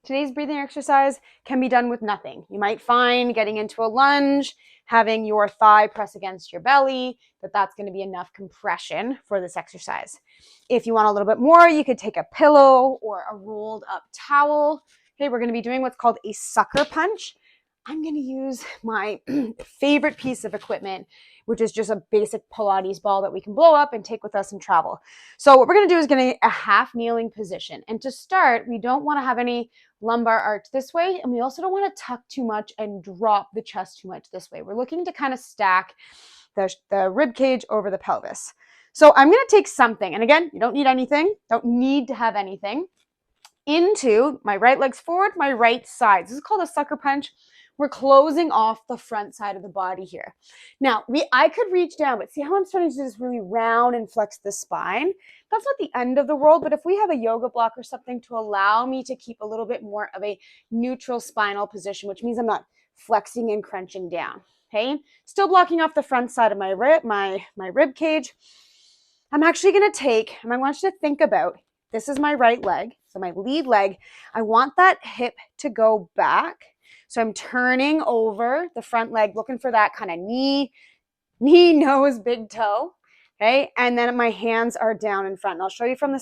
Today's breathing exercise can be done with nothing. You might find getting into a lunge, having your thigh press against your belly, that's going to be enough compression for this exercise. If you want a little bit more, you could take a pillow or a rolled up towel. Okay, we're going to be doing what's called a sucker punch. I'm going to use my favorite piece of equipment, which is just a basic Pilates ball that we can blow up and take with us and travel. So what we're going to do is get a half kneeling position. And to start, we don't want to have any lumbar arch this way, and we also don't want to tuck too much and drop the chest too much this way. We're looking to kind of stack the rib cage over the pelvis. So I'm going to take something, and again, you don't need anything, don't need to have anything, into my right leg's forward, my right side. This is called a sucker punch. We're closing off the front side of the body here. Now, I could reach down, but see how I'm starting to just really round and flex the spine? That's not the end of the world, but if we have a yoga block or something to allow me to keep a little bit more of a neutral spinal position, which means I'm not flexing and crunching down, okay? Still blocking off the front side of my rib cage. I'm actually gonna take, and I want you to think about, this is my right leg, so my lead leg. I want that hip to go back. So I'm turning over the front leg, looking for that kind of knee, nose, big toe, okay? And then my hands are down in front. And I'll show you from the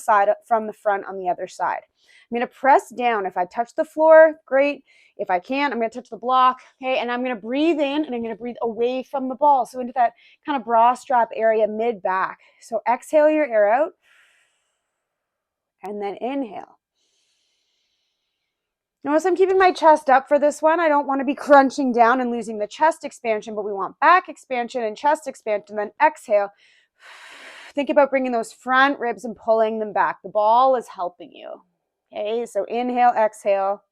front on the other side. I'm gonna press down. If I touch the floor, great. If I can't, I'm gonna touch the block, okay? And I'm gonna breathe in and I'm gonna breathe away from the ball. So into that kind of bra strap area, mid-back. So exhale your air out and then inhale. Notice I'm keeping my chest up for this one. I don't want to be crunching down and losing the chest expansion, but we want back expansion and chest expansion. Then exhale. Think about bringing those front ribs and pulling them back. The ball is helping you. Okay, so inhale, exhale.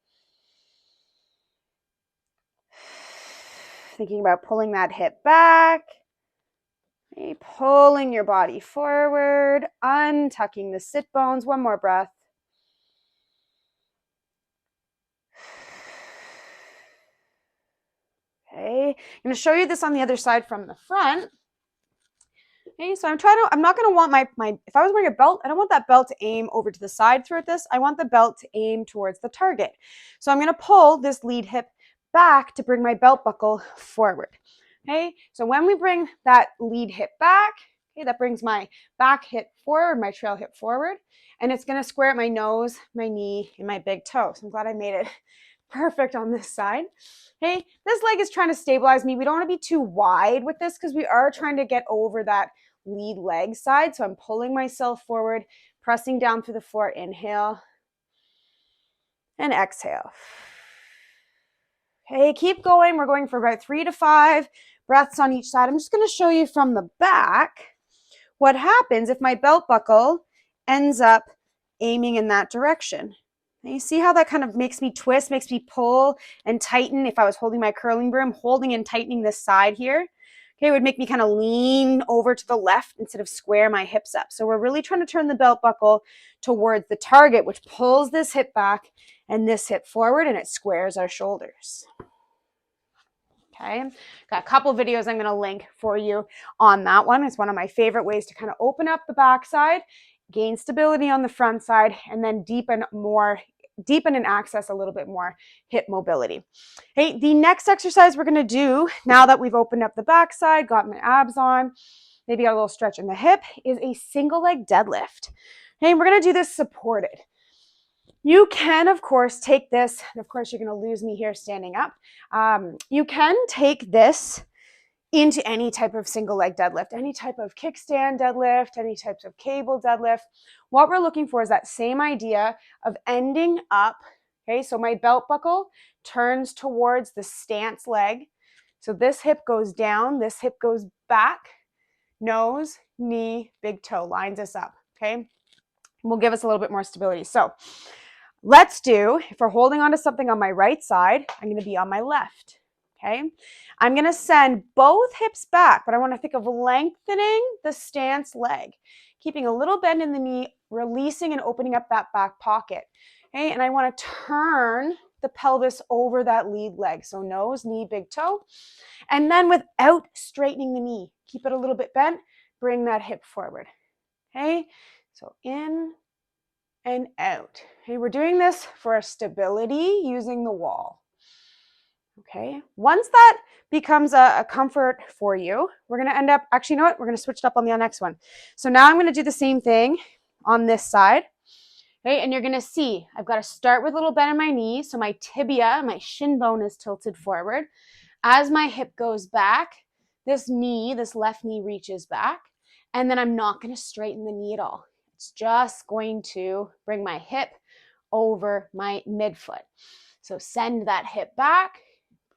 Thinking about pulling that hip back. Okay, pulling your body forward, untucking the sit bones. One more breath. Okay, I'm going to show you this on the other side from the front. Okay, so I'm not going to want if I was wearing a belt, I don't want that belt to aim over to the side throughout this. I want the belt to aim towards the target. So I'm going to pull this lead hip back to bring my belt buckle forward. Okay, so when we bring that lead hip back, okay, that brings my back hip forward, my trail hip forward, and it's going to square at my nose, my knee, and my big toe. So I'm glad I made it perfect on this side. Okay, this leg is trying to stabilize me. We don't want to be too wide with this because we are trying to get over that lead leg side. So I'm pulling myself forward, pressing down through the floor. Inhale and exhale. Okay, keep going. We're going for about 3 to 5 breaths on each side. I'm just going to show you from the back what happens if my belt buckle ends up aiming in that direction. And you see how that kind of makes me twist, makes me pull and tighten. If I was holding my curling broom, holding and tightening this side here, okay, it would make me kind of lean over to the left instead of square my hips up. So we're really trying to turn the belt buckle towards the target, which pulls this hip back and this hip forward, and it squares our shoulders. Okay, got a couple videos I'm going to link for you on that one. It's one of my favorite ways to kind of open up the backside, gain stability on the front side, and then deepen and access a little bit more hip mobility. Hey, the next exercise we're going to do, now that we've opened up the backside, got my abs on, maybe got a little stretch in the hip, is a single leg deadlift. Hey, we're going to do this supported. You can, of course, take this, and of course, you're going to lose me here standing up. You can take this into any type of single leg deadlift, any type of kickstand deadlift, any types of cable deadlift. What we're looking for is that same idea of ending up, okay, so my belt buckle turns towards the stance leg. So this hip goes down, this hip goes back, nose, knee, big toe, lines us up, okay? And will give us a little bit more stability. So let's do, if we're holding on to something on my right side, I'm going to be on my left. Okay, I'm going to send both hips back, but I want to think of lengthening the stance leg, keeping a little bend in the knee, releasing and opening up that back pocket. Okay, and I want to turn the pelvis over that lead leg. So nose, knee, big toe. And then without straightening the knee, keep it a little bit bent, bring that hip forward. Okay, so in and out. Okay, we're doing this for stability using the wall. Okay, once that becomes a comfort for you, we're going to end up, actually, you know what? We're going to switch it up on the next one. So now I'm going to do the same thing on this side. Okay, and you're going to see, I've got to start with a little bend in my knee. So my tibia, my shin bone is tilted forward. As my hip goes back, this left knee reaches back. And then I'm not going to straighten the knee at all. It's just going to bring my hip over my midfoot. So send that hip back,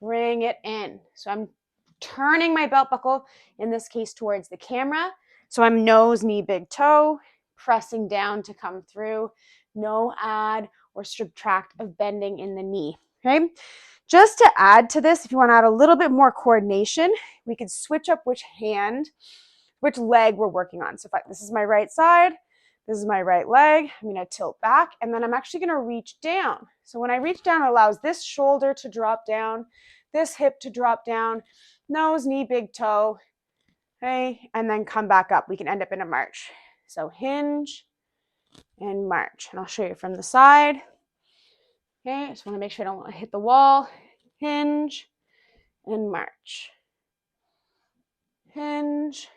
bring it in. So I'm turning my belt buckle, in this case, towards the camera. So I'm nose, knee, big toe, pressing down to come through. No add or subtract of bending in the knee. Okay. Just to add to this, if you want to add a little bit more coordination, we could switch up which leg we're working on. So this is my right side, this is my right leg, I'm going to tilt back, and then I'm actually going to reach down. So when I reach down, it allows this shoulder to drop down, this hip to drop down, nose, knee, big toe, okay, and then come back up. We can end up in a march. So hinge and march. And I'll show you from the side. Okay, I just want to make sure I don't hit the wall. Hinge and march. Hinge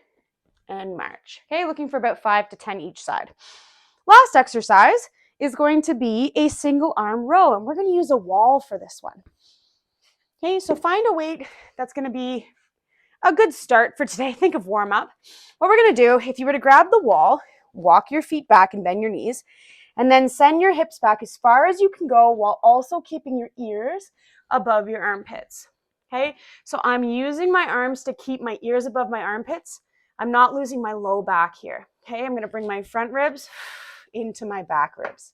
and march. Okay, looking for about 5 to 10 each side. Last exercise is going to be a single arm row, and we're going to use a wall for this one. Okay, so find a weight that's going to be a good start for today. Think of warm up. What we're going to do, if you were to grab the wall, walk your feet back and bend your knees, and then send your hips back as far as you can go while also keeping your ears above your armpits. Okay, so I'm using my arms to keep my ears above my armpits. I'm not losing my low back here. Okay, I'm going to bring my front ribs into my back ribs.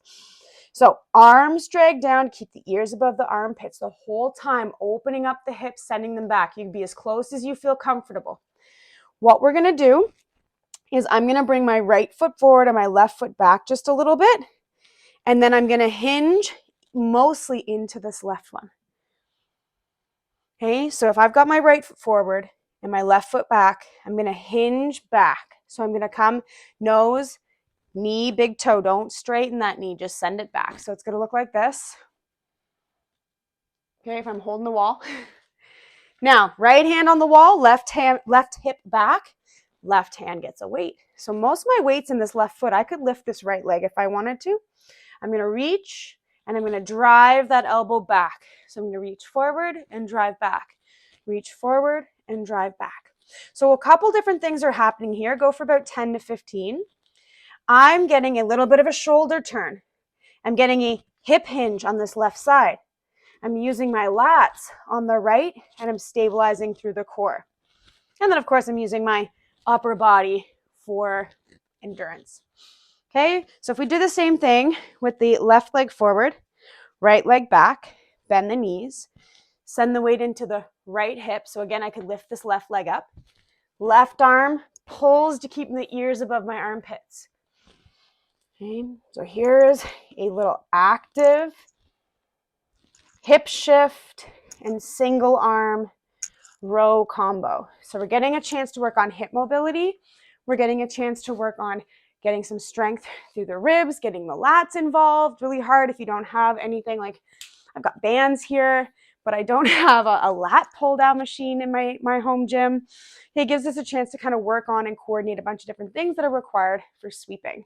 So arms drag down, keep the ears above the armpits the whole time, opening up the hips, sending them back. You can be as close as you feel comfortable. What we're going to do is I'm going to bring my right foot forward and my left foot back just a little bit. And then I'm going to hinge mostly into this left one. Okay, so if I've got my right foot forward and my left foot back, I'm going to hinge back. So I'm going to come nose, knee, big toe. Don't straighten that knee, just send it back. So it's going to look like this. Okay, if I'm holding the wall. Now, right hand on the wall, left hip back, left hand gets a weight. So most of my weight's in this left foot. I could lift this right leg if I wanted to. I'm going to reach and I'm going to drive that elbow back. So I'm going to reach forward and drive back. Reach forward and drive back. So a couple different things are happening here. Go for about 10 to 15. I'm getting a little bit of a shoulder turn. I'm getting a hip hinge on this left side. I'm using my lats on the right and I'm stabilizing through the core. And then of course I'm using my upper body for endurance. Okay, so if we do the same thing with the left leg forward, right leg back, bend the knees, send the weight into the right hip. So again, I could lift this left leg up. Left arm pulls to keep the ears above my armpits. Okay, so here's a little active hip shift and single arm row combo. So we're getting a chance to work on hip mobility. We're getting a chance to work on getting some strength through the ribs, getting the lats involved. Really hard if you don't have anything like, I've got bands here, but I don't have a lat pull down machine in my home gym. It gives us a chance to kind of work on and coordinate a bunch of different things that are required for sweeping.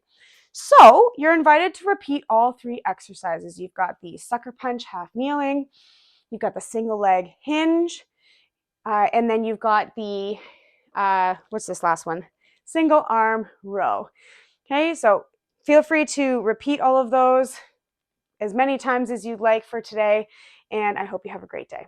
So you're invited to repeat all 3 exercises. You've got the sucker punch, half kneeling. You've got the single leg hinge. And then you've got the, what's this last one? Single arm row. Okay, so feel free to repeat all of those as many times as you'd like for today. And I hope you have a great day.